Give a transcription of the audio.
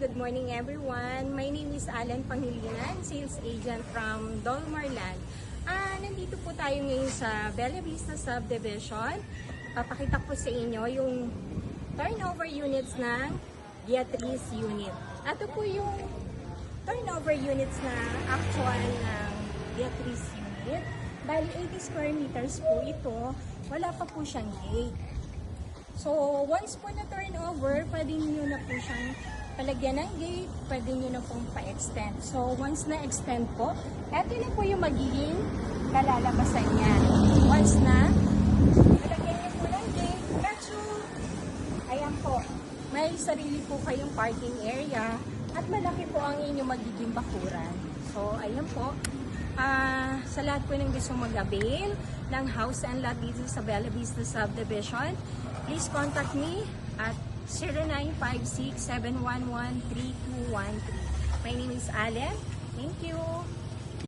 good morning everyone. My name is Alan Pangilinan, sales agent from Dolmarland. Nandito po tayo ngayon sa Bella Vista Subdivision. Papakita ko sa inyo yung turnover units ng Beatrice unit. Ito po yung turnover units na actual ng Beatrice unit. Bali 80 square meters po ito. Wala pa po siyang gate. So, once po na turnover, pwede nyo na po siyang palagyan ng gate, pwede nyo na pong pa-extend. So, once na-extend po, eto na po yung magiging kalalabasan niya. Once na palagyan nyo po ng gate, ayan po, may sarili po kayong parking area at malaki po ang inyong magiging bakuran. So, ayan po. Sa lahat po ng gusto mag-avail ng house and lot dito sa Bella Vista Subdivision, please contact me at 0956-711-3213. My name is Allen. Thank you.